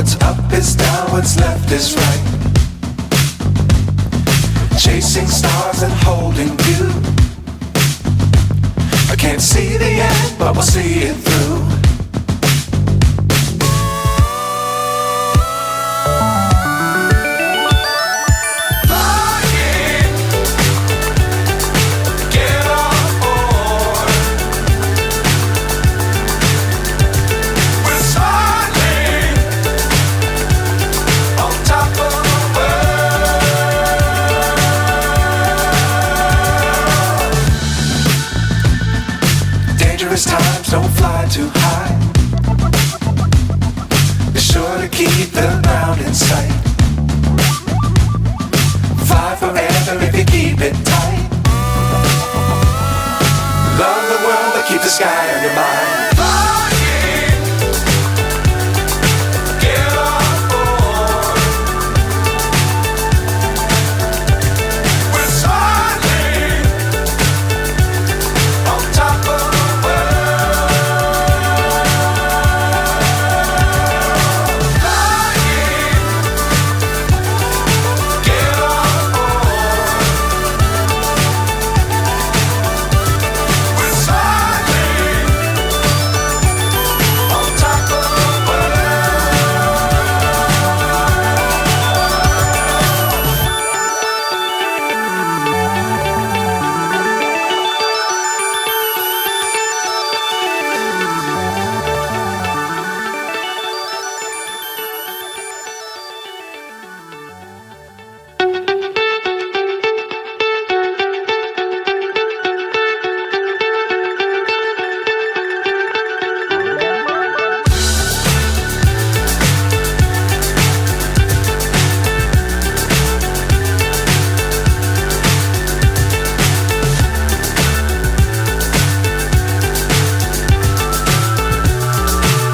What's up is down, what's left is right. Chasing stars and holding you. I can't see the end, but we'll see it through. Times don't fly too high. Be sure to keep the ground in sight. Fly forever if you keep it tight. Love the world but keep the sky on your mind.